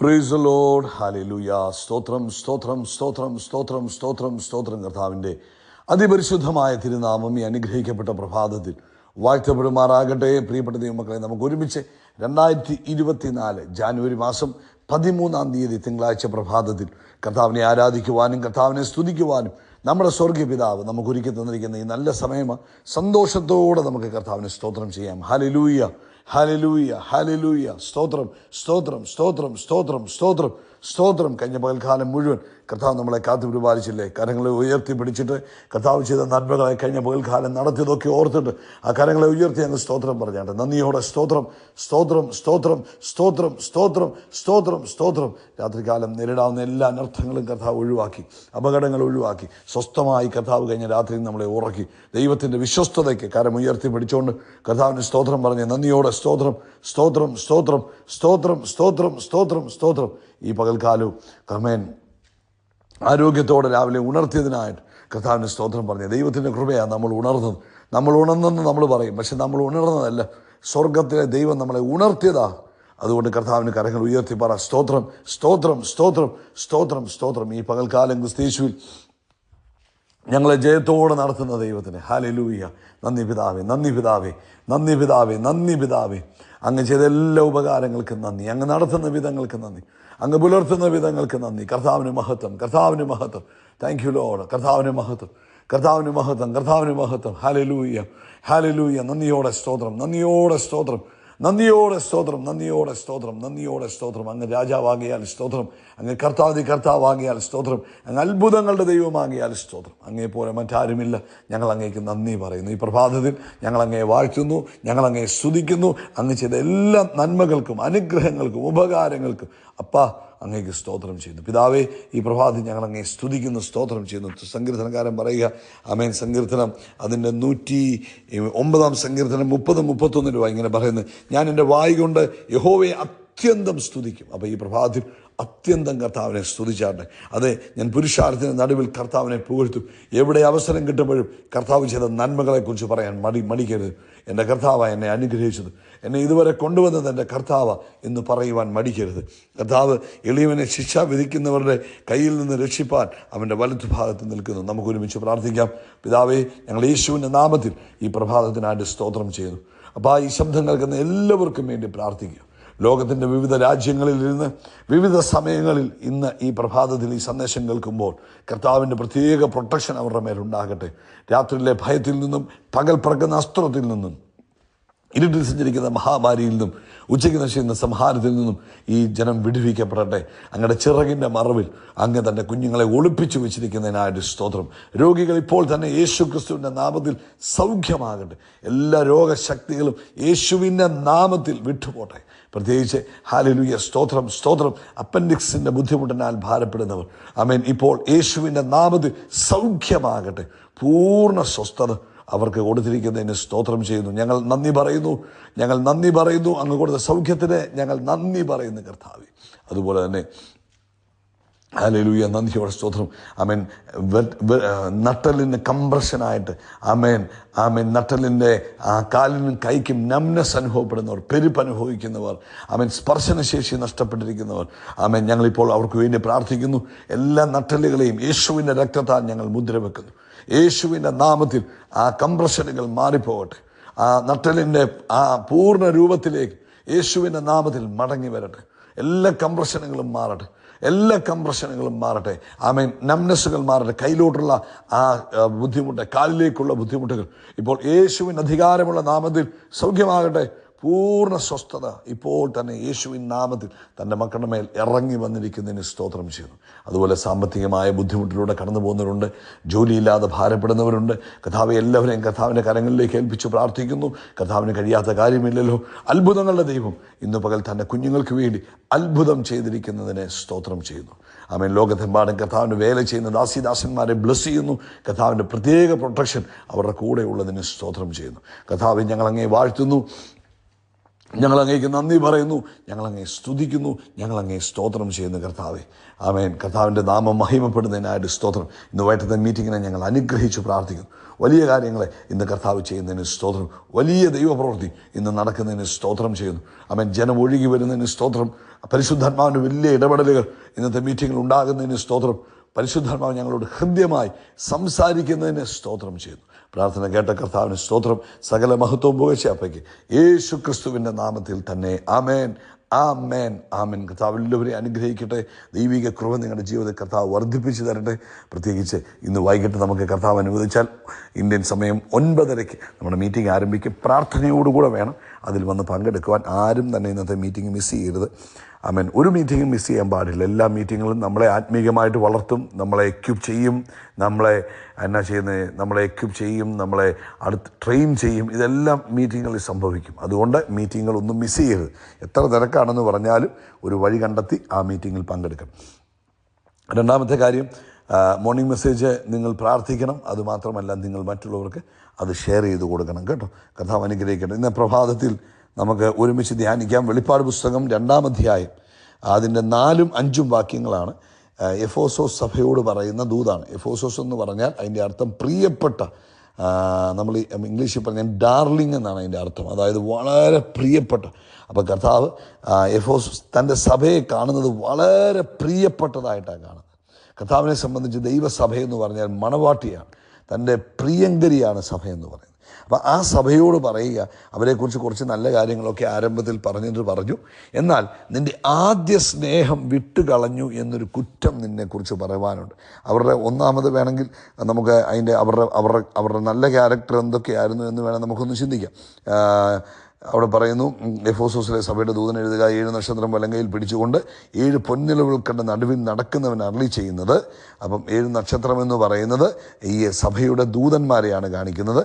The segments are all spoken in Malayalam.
Praise the Lord. ഹല്ലേലൂയ. സ്തോത്രം സ്തോത്രം സ്തോത്രം സ്തോത്രം സ്തോത്രം സ്തോത്രം. കർത്താവിൻ്റെ അതിപരിശുദ്ധമായ തിരുനാമം ഈ അനുഗ്രഹിക്കപ്പെട്ട പ്രഭാതത്തിൽ വാഴ്ത്തപ്പെടുമാറാകട്ടെ. പ്രിയപ്പെട്ട ദൈവമക്കളെ, നമുക്ക് ഒരുമിച്ച് 2024 ജാനുവരി മാസം 13 തിങ്കളാഴ്ച പ്രഭാതത്തിൽ കർത്താവിനെ ആരാധിക്കുവാനും കർത്താവിനെ സ്തുതിക്കുവാനും നമ്മുടെ സ്വർഗീയ പിതാവ് നമുക്ക് ഒരുക്കി തന്നിരിക്കുന്ന ഈ നല്ല സമയമാണ്. സന്തോഷത്തോടെ നമുക്ക് കർത്താവിനെ സ്തോത്രം ചെയ്യാം. Hallelujah, hallelujah, hallelujah. സ്തോത്രം സ്തോത്രം സ്തോത്രം സ്തോത്രം സ്തോത്രം സ്തോത്രം. കഴിഞ്ഞ പകൽക്കാലം മുഴുവൻ കർത്താവ് നമ്മളെ കാത്തു പരിപാലിച്ചില്ലേ? കരങ്ങളെ ഉയർത്തി പിടിച്ചിട്ട് കർത്താവ് ചെയ്ത നന്മകളെ കഴിഞ്ഞ പകൽക്കാലം നടത്തിയതൊക്കെ ഓർത്തിട്ട് ആ കരങ്ങളെ ഉയർത്തി അങ്ങ് സ്തോത്രം പറഞ്ഞാട്ടെ. നന്ദിയോടെ സ്തോത്രം സ്തോത്രം സ്തോത്രം സ്തോത്രം സ്തോത്രം സ്തോത്രം സ്തോത്രം. രാത്രികാലം നേരിടാവുന്ന എല്ലാ അനർത്ഥങ്ങളും കർത്താവ് ഒഴിവാക്കി, അപകടങ്ങൾ ഒഴിവാക്കി സ്വസ്ഥമായി കർത്താവ് കഴിഞ്ഞ രാത്രി നമ്മളെ ഉറക്കി. ദൈവത്തിൻ്റെ വിശ്വസ്തതയ്ക്ക് കരം ഉയർത്തി പിടിച്ചുകൊണ്ട് കർത്താവിന് സ്തോത്രം പറഞ്ഞ് നന്ദിയോടെ സ്തോത്രം സ്തോത്രം സ്തോത്രം സ്തോത്രം സ്തോത്രം സ്തോത്രം സ്തോത്രം. ഈ പകൽക്കാലവും കർമ്മേൻ ആരോഗ്യത്തോടെ രാവിലെ ഉണർത്തിയതിനായിട്ട് കർത്താവിന് സ്തോത്രം പറഞ്ഞ് ദൈവത്തിൻ്റെ കൃപയാണ് നമ്മൾ ഉണർന്നത്. നമ്മൾ ഉണർന്നെന്ന് നമ്മൾ പറയും, പക്ഷെ നമ്മൾ ഉണർന്നതല്ല, സ്വർഗത്തിലെ ദൈവം നമ്മളെ ഉണർത്തിയതാണ്. അതുകൊണ്ട് കർത്താവിന് കരങ്ങൾ ഉയർത്തി പറ സ്തോത്രം സ്തോത്രം സ്തോത്രം സ്തോത്രം സ്തോത്രം. ഈ പകൽക്കാലം ക്രിസ്തീശുവിൽ ഞങ്ങളെ ജയത്തോടെ നടത്തുന്ന ദൈവത്തിന് ഹല്ലേലൂയ. നന്ദി പിതാവേ, നന്ദി പിതാവേ, നന്ദി പിതാവേ, നന്ദി പിതാവേ. അങ്ങ് ചെയ്ത എല്ലാ ഉപകാരങ്ങൾക്കും നന്ദി, അങ്ങ് നടത്തുന്ന വിധങ്ങൾക്ക് നന്ദി, അങ്ങ് പുലർത്തുന്ന വിധങ്ങൾക്ക് നന്ദി. കർത്താവിന് മഹത്വം, കർത്താവിന് മഹത്വം. Thank you Lord. കർത്താവിന് മഹത്വം, കർത്താവിന് മഹത്വം, കർത്താവിന് മഹത്വം. Hallelujah, hallelujah. നന്ദിയോടെ സ്തോത്രം, നന്ദിയോടെ സ്തോത്രം, നന്ദിയോടെ സ്തോത്രം, നന്ദിയോടെ സ്തോത്രം, നന്ദിയോടെ സ്തോത്രം. അങ്ങ് രാജാവാകിയാൽ സ്തോത്രം, അങ്ങ് കർത്താവാകിയാൽ സ്തോത്രം, അങ്ങ് അത്ഭുതങ്ങളുടെ ദൈവമാകിയാൽ സ്തോത്രം. അങ്ങേപ്പോലെ മറ്റാരുമില്ല. ഞങ്ങൾ അങ്ങേക്ക് നന്ദി പറയുന്നു. ഈ പ്രഭാതത്തിൽ ഞങ്ങൾ അങ്ങയെ വാഴ്ത്തുന്നു, ഞങ്ങൾ അങ്ങയെ സ്തുതിക്കുന്നു. അങ്ങ് ചെയ്ത എല്ലാ നന്മകൾക്കും അനുഗ്രഹങ്ങൾക്കും ഉപകാരങ്ങൾക്കും അപ്പാ അങ്ങേക്ക് സ്തോത്രം ചെയ്യുന്നു. പിതാവേ, ഈ പ്രഭാതത്തിൽ ഞങ്ങൾ അങ്ങയെ സ്തുതിക്കുന്നു, സ്തോത്രം ചെയ്യുന്നു. സങ്കീർത്തനക്കാരൻ പറയുക, ആമേൻ. സങ്കീർത്തനം അതിൻ്റെ 109 സങ്കീർത്തനം 30-31 ഇങ്ങനെ പറയുന്നത്, ഞാൻ എൻ്റെ വായ് കൊണ്ട് യഹോവയെ അത്യന്തം സ്തുതിക്കും. അപ്പോൾ ഈ പ്രഭാതത്തിൽ അത്യന്തം കർത്താവിനെ സ്തുതിച്ചാട്ടെ. അതെ, ഞാൻ പുരുഷാരത്തിന് നടുവിൽ കർത്താവിനെ പുകഴ്ത്തും. എവിടെ അവസരം കിട്ടുമ്പോഴും കർത്താവ് ചെയ്ത നന്മകളെക്കുറിച്ച് പറയാൻ മടിക്കരുത്. എൻ്റെ കർത്താവ് എന്നെ അനുഗ്രഹിച്ചത്, എന്നെ ഇതുവരെ കൊണ്ടുവന്നത് എൻ്റെ കർത്താവ് എന്ന് പറയുവാൻ മടിക്കരുത്. കർത്താവ് എളിയവനെ ശിക്ഷ വിധിക്കുന്നവരുടെ കയ്യിൽ നിന്ന് രക്ഷിപ്പാൻ അവൻ്റെ വലത്തുഭാഗത്ത് നിൽക്കുന്നു. നമുക്ക് ഒരുമിച്ച് പ്രാർത്ഥിക്കാം. പിതാവേ, ഞങ്ങൾ യേശുവിൻ്റെ നാമത്തിൽ ഈ പ്രഭാതത്തിനായിട്ട് സ്തോത്രം ചെയ്യുന്നു. അപ്പോൾ ഈ ശബ്ദം കേൾക്കുന്ന എല്ലാവർക്കും വേണ്ടി പ്രാർത്ഥിക്കുക. ലോകത്തിൻ്റെ വിവിധ രാജ്യങ്ങളിൽ ഇരുന്ന് വിവിധ സമയങ്ങളിൽ ഇന്ന് ഈ പ്രഭാതത്തിൽ ഈ സന്ദേശം കേൾക്കുമ്പോൾ കർത്താവിൻ്റെ പ്രത്യേക പ്രൊട്ടക്ഷൻ അവരുടെ മേലുണ്ടാകട്ടെ. രാത്രിയിലെ ഭയത്തിൽ നിന്നും പകൽ പറക്കുന്ന അസ്ത്രത്തിൽ നിന്നും ഇരുട്ടിൽ സഞ്ചരിക്കുന്ന മഹാമാരിയിൽ നിന്നും ഉച്ചയ്ക്ക് നശിക്കുന്ന സംഹാരത്തിൽ നിന്നും ഈ ജനം വിടുവിക്കപ്പെടട്ടെ. അങ്ങയുടെ ചിറകിൻ്റെ മറവിൽ അങ്ങ് തൻ്റെ കുഞ്ഞുങ്ങളെ ഒളിപ്പിച്ചു വെച്ചിരിക്കുന്നതിനായിട്ട് സ്തോത്രം. രോഗികൾ ഇപ്പോൾ തന്നെ യേശു ക്രിസ്തുവിൻ്റെ നാമത്തിൽ സൗഖ്യമാകട്ടെ. എല്ലാ രോഗശക്തികളും യേശുവിൻ്റെ നാമത്തിൽ വിട്ടുപോട്ടെ. പ്രത്യേകിച്ച് ഹല്ലേലൂയ, സ്തോത്രം സ്തോത്രം. അപ്പൻഡിക്സിൻ്റെ ബുദ്ധിമുട്ടിനാൽ ഭാരപ്പെടുന്നവർ ആമേൻ ഇപ്പോൾ യേശുവിൻ്റെ നാമത്തിൽ സൗഖ്യമാകട്ടെ. പൂർണ്ണ സ്വസ്ഥത അവർക്ക് കൊടുത്തിരിക്കുന്നതിന് സ്തോത്രം ചെയ്യുന്നു. ഞങ്ങൾ നന്ദി പറയുന്നു, ഞങ്ങൾ നന്ദി പറയുന്നു. അങ്ങ് കൊടുത്ത സൗഖ്യത്തിന് ഞങ്ങൾ നന്ദി പറയുന്നു കർത്താവേ. അതുപോലെ തന്നെ ഹല്ലേലൂയ, നന്ദിയോടെ സ്തോത്രം. ആമേൻ. നട്ടലിന് കംപ്രഷനായിട്ട് ആമേൻ ആമേൻ നട്ടലിൻ്റെ കാലിനും കൈക്കും നംനസ് അനുഭവപ്പെടുന്നവർ, പെരുപ്പ് അനുഭവിക്കുന്നവർ, ആമേൻ സ്പർശനശേഷി നഷ്ടപ്പെട്ടിരിക്കുന്നവർ, ആമേൻ ഞങ്ങളിപ്പോൾ അവർക്ക് വേണ്ടി പ്രാർത്ഥിക്കുന്നു. എല്ലാ നട്ടലുകളെയും യേശുവിൻ്റെ രക്തത്താൽ ഞങ്ങൾ മുദ്ര വെക്കുന്നു. യേശുവിൻ്റെ നാമത്തിൽ ആ കംപ്രഷനുകൾ മാറിപ്പോകട്ടെ. ആ നട്ടലിൻ്റെ ആ പൂർണ്ണ രൂപത്തിലേക്ക് യേശുവിൻ്റെ നാമത്തിൽ മടങ്ങി വരട്ടെ. എല്ലാ കംപ്രഷനുകളും മാറട്ടെ, എല്ലാ കംപ്രഷനുകളും മാറട്ടെ. ആമേൻ. നംനസ്സുകൾ മാറട്ടെ. കയ്യിലോട്ടുള്ള ആ ബുദ്ധിമുട്ട്, കാലിലേക്കുള്ള ബുദ്ധിമുട്ടുകൾ ഇപ്പോൾ യേശുവിൻ്റെ അധികാരമുള്ള നാമത്തിൽ സൗഖ്യമാകട്ടെ. പൂർണ്ണ സ്വസ്ഥത ഇപ്പോൾ തന്നെ യേശുവിൻ നാമത്തിൽ തൻ്റെ മക്കളുടെ മേൽ ഇറങ്ങി വന്നിരിക്കുന്നതിന് സ്തോത്രം ചെയ്യുന്നു. അതുപോലെ സാമ്പത്തികമായ ബുദ്ധിമുട്ടിലൂടെ കടന്നു പോകുന്നവരുണ്ട്, ജോലിയില്ലാതെ ഭാരപ്പെടുന്നവരുണ്ട്. കർത്താവെ, എല്ലാവരെയും കർത്താവിൻ്റെ കരങ്ങളിലേക്ക് ഏൽപ്പിച്ച് പ്രാർത്ഥിക്കുന്നു. കർത്താവിന് കഴിയാത്ത കാര്യമില്ലല്ലോ. അത്ഭുതങ്ങളുടെ ദൈവം ഇന്ന് പകൽ തൻ്റെ കുഞ്ഞുങ്ങൾക്ക് വേണ്ടി അത്ഭുതം ചെയ്തിരിക്കുന്നതിനെ സ്തോത്രം ചെയ്യുന്നു. ആമേൻ. ലോകത്തെമ്പാടും കർത്താവിന് വേല ചെയ്യുന്ന ദാസിദാസന്മാരെ ബ്ലസ് ചെയ്യുന്നു. കർത്താവിൻ്റെ പ്രത്യേക പ്രൊട്ടക്ഷൻ അവരുടെ കൂടെ ഉള്ളതിന് സ്തോത്രം ചെയ്യുന്നു. കർത്താവെ, ഞങ്ങൾ അങ്ങേ വാഴ്ത്തുന്നു. ഞങ്ങൾ അങ്ങേക്ക് നന്ദി പറയുന്നു, ഞങ്ങൾ അങ്ങേ സ്തുതിക്കുന്നു, ഞങ്ങൾ അങ്ങേ സ്തോത്രം ചെയ്യുന്നു കർത്താവേ. ആമേൻ. കർത്താവിൻ്റെ നാമം മഹിമപ്പെടുന്നതിനായിട്ട് സ്തോത്രം. ഇന്ന് വൈകിട്ടത്തെ മീറ്റിങ്ങിനെ ഞങ്ങൾ അനുഗ്രഹിച്ച് പ്രാർത്ഥിക്കുന്നു. വലിയ കാര്യങ്ങളെ ഇന്ന് കർത്താവ് ചെയ്യുന്നതിന് സ്തോത്രം. വലിയ ദൈവപ്രവൃത്തി ഇന്ന് നടക്കുന്നതിന് സ്തോത്രം ചെയ്യുന്നു. ആമേൻ. ജനം ഒഴുകി വരുന്നതിന് സ്തോത്രം. പരിശുദ്ധാത്മാവിൻ്റെ വലിയ ഇടപെടലുകൾ ഇന്നത്തെ മീറ്റിങ്ങിൽ ഉണ്ടാകുന്നതിന് സ്തോത്രം. പരിശുദ്ധാത്മാവ് ഞങ്ങളോട് ഹൃദ്യമായി സംസാരിക്കുന്നതിന് സ്തോത്രം ചെയ്യുന്നു. പ്രാർത്ഥന കേട്ട കർത്താവിന് സ്തോത്രം. സകല മഹത്വവും പുകഴ്ചയപ്പയ്ക്ക് യേശു ക്രിസ്തുവിൻ്റെ നാമത്തിൽ തന്നെ. ആമേൻ, ആമേൻ, ആമേൻ. കർത്താവ് എല്ലാവരെയും അനുഗ്രഹിക്കട്ടെ. ദൈവിക കൃപ നിങ്ങളുടെ ജീവിതത്തിൽ കർത്താവ് വർദ്ധിപ്പിച്ചു തരട്ടെ. പ്രത്യേകിച്ച് ഇന്ന് വൈകിട്ട് നമുക്ക് കർത്താവ് അനുവദിച്ചാൽ ഇന്ത്യൻ സമയം 9:30 നമ്മുടെ മീറ്റിംഗ് ആരംഭിക്കും. പ്രാർത്ഥനയോടുകൂടെ വേണം അതിൽ വന്ന് പങ്കെടുക്കുവാൻ. ആരും തന്നെ ഇന്നത്തെ മീറ്റിംഗ് മിസ് ചെയ്യരുത്. ആമേൻ. ഒരു മീറ്റിംഗും മിസ് ചെയ്യാൻ പാടില്ല. എല്ലാ മീറ്റിങ്ങുകളും നമ്മളെ ആത്മീയമായിട്ട് വളർത്തും, നമ്മളെ എക്യുപ്പ് ചെയ്യും, നമ്മളെ എക്യുപ്പ് ചെയ്യും, നമ്മളെ അടുത്ത് ട്രെയിൻ ചെയ്യും. ഇതെല്ലാം മീറ്റിങ്ങുകളിൽ സംഭവിക്കും. അതുകൊണ്ട് മീറ്റിങ്ങുകളൊന്നും മിസ് ചെയ്യരുത്. എത്ര തിരക്കാണെന്ന് പറഞ്ഞാലും ഒരു വഴി കണ്ടെത്തി ആ മീറ്റിങ്ങിൽ പങ്കെടുക്കണം. രണ്ടാമത്തെ കാര്യം, മോർണിംഗ് മെസ്സേജ് നിങ്ങൾ പ്രാർത്ഥിക്കണം. അതുമാത്രമല്ല, നിങ്ങൾ മറ്റുള്ളവർക്ക് അത് ഷെയർ ചെയ്ത് കൊടുക്കണം കേട്ടോ. കർത്താവ് അനുഗ്രഹിക്കട്ടെ. ഇന്ന് പ്രഭാതത്തിൽ നമുക്ക് ഒരുമിച്ച് ധ്യാനിക്കാം. വെളിപ്പാട് പുസ്തകം 2-ാം അധ്യായം അതിൻ്റെ 4ഉം 5ഉം വാക്യങ്ങളാണ്. എഫോസോസ് സഭയോട് പറയുന്ന ദൂതാണ്. എഫോസോസ് എന്ന് പറഞ്ഞാൽ അതിൻ്റെ അർത്ഥം പ്രിയപ്പെട്ട, നമ്മൾ ഇംഗ്ലീഷിൽ പറഞ്ഞാൽ ഡാർലിംഗ് എന്നാണ് അതിൻ്റെ അർത്ഥം. അതായത് വളരെ പ്രിയപ്പെട്ട. അപ്പോൾ കർത്താവ് എഫോസോസ് തൻ്റെ സഭയെ കാണുന്നത് വളരെ പ്രിയപ്പെട്ടതായിട്ടാണ് കാണുന്നത്. കർത്താവിനെ സംബന്ധിച്ച് ദൈവസഭയെന്ന് പറഞ്ഞാൽ മണവാട്ടിയാണ്, തൻ്റെ പ്രിയങ്കരിയാണ് സഭയെന്ന് പറയുന്നത്. അപ്പോൾ ആ സഭയോട് പറയുക, അവരെക്കുറിച്ച് കുറച്ച് നല്ല കാര്യങ്ങളൊക്കെ ആരംഭത്തിൽ പറഞ്ഞു. എന്നാൽ നിൻ്റെ ആദ്യ സ്നേഹം വിട്ടുകളഞ്ഞു എന്നൊരു കുറ്റം നിന്നെക്കുറിച്ച് പറയുവാനുണ്ട്. അവരുടെ ഒന്നാമത് വേണമെങ്കിൽ നമുക്ക് അതിൻ്റെ അവരുടെ നല്ല ക്യാരക്ടർ എന്തൊക്കെയായിരുന്നു എന്ന് വേണം നമുക്കൊന്ന് ചിന്തിക്കാം. അവിടെ പറയുന്നു, എഫോസോസിലെ സഭയുടെ ദൂതൻ എഴുതുക, 7 നക്ഷത്രം വലങ്കയിൽ പിടിച്ചുകൊണ്ട് 7 പൊൻനിലവുകൾക്കണ്ട നടുവിൽ നടക്കുന്നവൻ അരുളി ചെയ്യുന്നത്. അപ്പം 7 നക്ഷത്രം എന്ന് പറയുന്നത് ഈ സഭയുടെ ദൂതന്മാരെയാണ് കാണിക്കുന്നത്.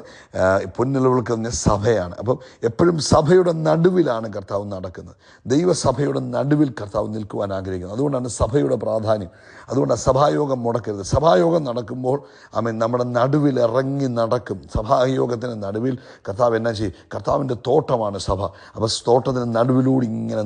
പൊൻനിലവുകൾക്ക് തന്നെ സഭയാണ്. അപ്പം എപ്പോഴും സഭയുടെ നടുവിലാണ് കർത്താവ് നടക്കുന്നത്. ദൈവസഭയുടെ നടുവിൽ കർത്താവ് നിൽക്കുവാൻ ആഗ്രഹിക്കുന്നത്. അതുകൊണ്ടാണ് സഭയുടെ പ്രാധാന്യം. അതുകൊണ്ടാണ് സഭായോഗം മുടക്കരുത്. സഭായോഗം നടക്കുമ്പോൾ നമ്മുടെ നടുവിൽ ഇറങ്ങി നടക്കും. സഭായോഗത്തിന് നടുവിൽ കർത്താവ് എന്നാ ചെയ്യും? കർത്താവിൻ്റെ തോട്ടമാണ് സഭ. അപ്പോൾ തോട്ടത്തിന് നടുവിലൂടെ ഇങ്ങനെ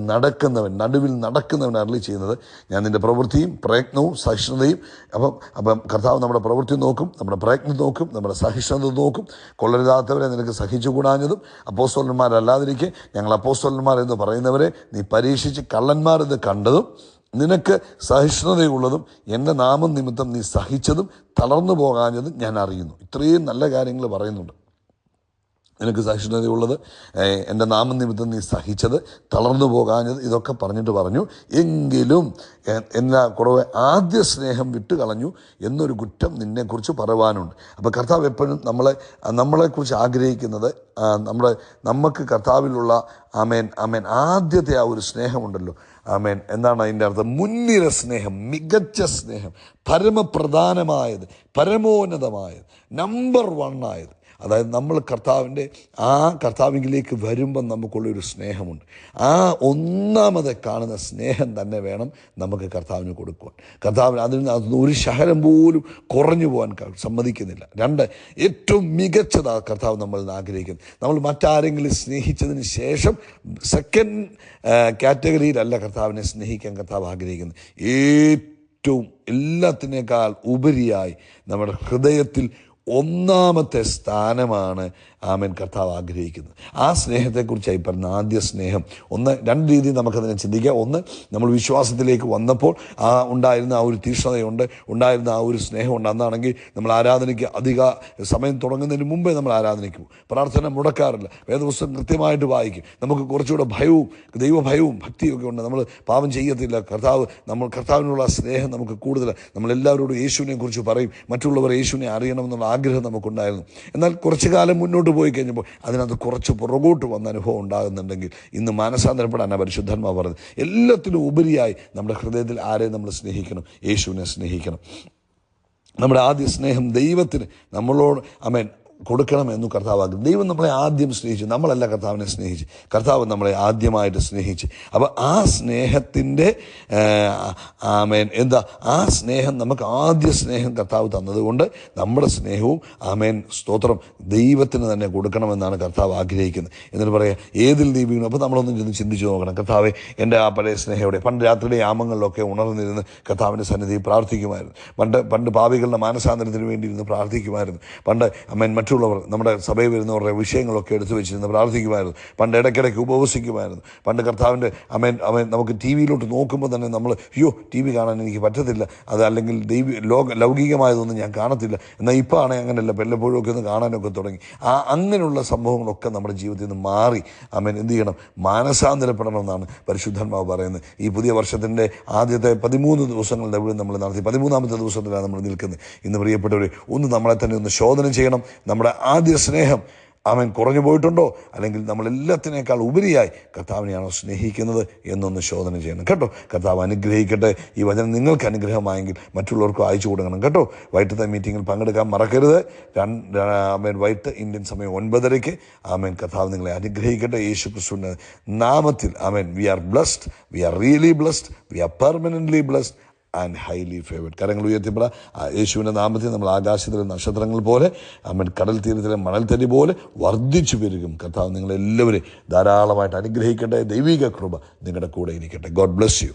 നടുവിൽ നടക്കുന്നവൻ അരുളി ചെയ്യുന്നത്, ഞാൻ നിൻ്റെ പ്രവൃത്തിയും പ്രയത്നവും സഹിഷ്ണുതയും. അപ്പം കർത്താവ് നമ്മുടെ പ്രവൃത്തി നോക്കും, നമ്മുടെ പ്രയത്നം നോക്കും, നമ്മുടെ സഹിഷ്ണുത നോക്കും. കൊള്ളരുതാത്തവരെ നിനക്ക് സഹിച്ചുകൂടാഞ്ഞതും അപ്പോസ്തലന്മാരല്ലാതിരിക്കെ ഞങ്ങൾ അപ്പോസ്തലന്മാർ എന്ന് പറയുന്നവരെ നീ പരീക്ഷിച്ച് കള്ളന്മാരെന്ന് കണ്ടതും നിനക്ക് സഹിഷ്ണുതയുള്ളതും എൻ്റെ നാമം നിമിത്തം നീ സഹിച്ചതും തളർന്നു പോകാഞ്ഞതും ഞാൻ അറിയുന്നു. ഇത്രയും നല്ല കാര്യങ്ങൾ പറയുന്നുണ്ട്. നിനക്ക് സഹിഷ്ണുതയുള്ളത്, എൻ്റെ നാമം നിമിത്തം നീ സഹിച്ചത്, തളർന്നു പോകാഞ്ഞത്, ഇതൊക്കെ പറഞ്ഞു. എങ്കിലും എന്നാ കുറവ് ആദ്യ സ്നേഹം വിട്ടുകളഞ്ഞു എന്നൊരു കുറ്റം നിന്നെക്കുറിച്ച് പറയുവാനുണ്ട്. അപ്പോൾ കർത്താവ് എപ്പോഴും നമ്മളെക്കുറിച്ച് ആഗ്രഹിക്കുന്നത്, നമുക്ക് കർത്താവിലുള്ള ആമേൻ ആദ്യത്തെ ആ ഒരു സ്നേഹമുണ്ടല്ലോ. ആമേൻ. എന്താണ് അതിൻ്റെ അർത്ഥം? മുൻനിര സ്നേഹം, മികച്ച സ്നേഹം, പരമപ്രധാനമായത്, പരമോന്നതമായത്, നമ്പർ 1 ആയത്. അതായത് നമ്മൾ കർത്താവിലേക്ക് വരുമ്പം നമുക്കുള്ളൊരു സ്നേഹമുണ്ട്. ആ ഒന്നാമത് കാണുന്ന സ്നേഹം തന്നെ വേണം നമുക്ക് കർത്താവിന് കൊടുക്കുവാൻ. കർത്താവിന് അതിന് ഒരു ശകലം പോലും കുറഞ്ഞു പോകാൻ സമ്മതിക്കുന്നില്ല. 2, ഏറ്റവും മികച്ചതാണ് കർത്താവ് നമ്മളിൽ ആഗ്രഹിക്കുന്നത്. നമ്മൾ മറ്റാരെങ്കിലും സ്നേഹിച്ചതിന് ശേഷം സെക്കൻഡ് കാറ്റഗറിയിലല്ല കർത്താവിനെ സ്നേഹിക്കാൻ കർത്താവ് ആഗ്രഹിക്കുന്നത്. ഏറ്റവും എല്ലാത്തിനേക്കാൾ ഉപരിയായി നമ്മുടെ ഹൃദയത്തിൽ ഒന്നാമത്തെ സ്ഥാനമാണ് ആമേൻ കർത്താവ് ആഗ്രഹിക്കുന്നത്. ആ സ്നേഹത്തെക്കുറിച്ചായി പറഞ്ഞ ആദ്യ സ്നേഹം. 2 രീതിയിൽ നമുക്കതിനെ ചിന്തിക്കാം. ഒന്ന്, നമ്മൾ വിശ്വാസത്തിലേക്ക് വന്നപ്പോൾ ഉണ്ടായിരുന്ന ആ ഒരു തീക്ഷ്ണതയുണ്ട്, ഉണ്ടായിരുന്ന ആ ഒരു സ്നേഹമുണ്ട്. അന്നാണെങ്കിൽ നമ്മൾ ആരാധനയ്ക്ക് അധിക സമയം തുടങ്ങുന്നതിന് മുമ്പേ നമ്മൾ ആരാധനയ്ക്ക് പോകും. പ്രാർത്ഥന മുടക്കാറില്ല, വേദപുസ്തകം കൃത്യമായിട്ട് വായിക്കും. നമുക്ക് കുറച്ചുകൂടെ ഭയവും ദൈവഭയവും ഭക്തിയൊക്കെ ഉണ്ട്. നമ്മൾ പാപം ചെയ്യത്തില്ല. കർത്താവിനുള്ള സ്നേഹം നമുക്ക് കൂടുതലാണ്. നമ്മളെല്ലാവരോടും യേശുവിനെ കുറിച്ച് പറയും. മറ്റുള്ളവർ യേശുവിനെ അറിയണമെന്നുള്ള ആഗ്രഹം നമുക്കുണ്ടായിരുന്നു. എന്നാൽ കുറച്ചു കാലം മുന്നോട്ട് പോയി കഴിഞ്ഞപ്പോൾ അതിനകത്ത് കുറച്ച് പുറകോട്ട് വന്ന അനുഭവം ഉണ്ടാകുന്നുണ്ടെങ്കിൽ ഇന്ന് മാനസാന്തരപ്പെടാനാണ് പരിശുദ്ധാത്മാവ് പറഞ്ഞത്. എല്ലാത്തിനും ഉപരിയായി നമ്മുടെ ഹൃദയത്തിൽ ആരെ നമ്മൾ സ്നേഹിക്കണം? യേശുവിനെ സ്നേഹിക്കണം. നമ്മുടെ ആദ്യ സ്നേഹം ദൈവത്തിന് നമ്മളോട് കൊടുക്കണമെന്ന് കർത്താവ് ആഗ്രഹിക്കുന്നു. ദൈവം നമ്മളെ ആദ്യം സ്നേഹിച്ചു, നമ്മളല്ല കർത്താവിനെ സ്നേഹിച്ച്, കർത്താവ് നമ്മളെ ആദ്യമായിട്ട് സ്നേഹിച്ച്. അപ്പോൾ ആ സ്നേഹത്തിൻ്റെ ആമേൻ ആ സ്നേഹം നമുക്ക് ആദ്യ സ്നേഹം കർത്താവ് തന്നതുകൊണ്ട് നമ്മുടെ സ്നേഹവും ആമേൻ സ്തോത്രം ദൈവത്തിന് തന്നെ കൊടുക്കണമെന്നാണ് കർത്താവ് ആഗ്രഹിക്കുന്നത്. എന്നിട്ട് പറയാം, ഏതിൽ നീ വീണു? അപ്പോൾ നമ്മളൊന്നും ചെന്ന് ചിന്തിച്ച് നോക്കണം, കർത്താവെ എൻ്റെ ആ പഴയ സ്നേഹയോടെ. പണ്ട് രാത്രിയുടെ യാമങ്ങളിലൊക്കെ ഉണർന്നിരുന്ന് കർത്താവിൻ്റെ സന്നിധിയിൽ പ്രാർത്ഥിക്കുമായിരുന്നു. പണ്ട് പാപികളുടെ മാനസാന്തരത്തിന് വേണ്ടി ഇരുന്ന് പ്രാർത്ഥിക്കുമായിരുന്നു. പണ്ട് മറ്റുള്ളവർ നമ്മുടെ സഭയിൽ വരുന്നവരുടെ വിഷയങ്ങളൊക്കെ എടുത്തു വെച്ചിരുന്ന് പ്രാർത്ഥിക്കുമായിരുന്നു. പണ്ട് ഇടയ്ക്കിടയ്ക്ക് ഉപവസിക്കുമായിരുന്നു. പണ്ട് കർത്താവിൻ്റെ നമുക്ക് ടി വിയിലോട്ട് നോക്കുമ്പോൾ തന്നെ നമ്മൾ ടി വി കാണാൻ എനിക്ക് പറ്റത്തില്ല, അത് അല്ലെങ്കിൽ ലൗകികമായതൊന്നും ഞാൻ കാണത്തില്ല. എന്നാൽ ഇപ്പോൾ ആണെങ്കിൽ അങ്ങനെയല്ല, വല്ലപ്പോഴും ഒക്കെ ഒന്ന് കാണാനൊക്കെ തുടങ്ങി. അങ്ങനെയുള്ള സംഭവങ്ങളൊക്കെ നമ്മുടെ ജീവിതത്തിൽ നിന്ന് മാറി എന്ത് ചെയ്യണം? മാനസാന്തരപ്പെടണമെന്നാണ് പരിശുദ്ധാത്മാവ് പറയുന്നത്. ഈ പുതിയ വർഷത്തിൻ്റെ ആദ്യത്തെ 13 ദിവസങ്ങളുടെ ഇവിടെ നമ്മൾ നടത്തി 13ാമത്തെ ദിവസത്തിലാണ് നമ്മൾ നിൽക്കുന്നത്. ഇന്ന് പ്രിയപ്പെട്ടവർ, ഒന്ന് നമ്മളെ തന്നെ ഒന്ന് ശോധന ചെയ്യണം. നമ്മുടെ ആദ്യ സ്നേഹം കുറഞ്ഞു പോയിട്ടുണ്ടോ? അല്ലെങ്കിൽ നമ്മളെല്ലാത്തിനേക്കാൾ ഉപരിയായി കർത്താവിനെയാണോ സ്നേഹിക്കുന്നത് എന്നൊന്ന് ശോധന ചെയ്യണം കേട്ടോ. കർത്താവ് അനുഗ്രഹിക്കട്ടെ. ഈ വചനം നിങ്ങൾക്ക് അനുഗ്രഹമായെങ്കിൽ മറ്റുള്ളവർക്കും അയച്ചു കൊടുക്കണം കേട്ടോ. വൈകിട്ടത്തെ മീറ്റിങ്ങിൽ പങ്കെടുക്കാൻ മറക്കരുത്. വൈകിട്ട് ഇന്ത്യൻ സമയം 9:30. കർത്താവ് നിങ്ങളെ അനുഗ്രഹിക്കട്ടെ. യേശു ക്രിസ്തുവിൻ്റെ നാമത്തിൽ we are blessed, we are really blessed, we are permanently blessed and highly favoured. കരങ്ങൾ ഉയർത്തിപ്പെട. യേശുവിൻ്റെ നാമത്തിൽ നമ്മൾ ആകാശത്തിലെ നക്ഷത്രങ്ങൾ പോലെ കടൽ തീരത്തിലെ മണൽത്തരി പോലെ വർദ്ധിച്ചു പെരുകും. കർത്താവ് നിങ്ങളെല്ലാവരെയും ധാരാളമായിട്ട് അനുഗ്രഹിക്കട്ടെ. ദൈവിക കൃപ നിങ്ങളുടെ കൂടെ ഇരിക്കട്ടെ. God bless you.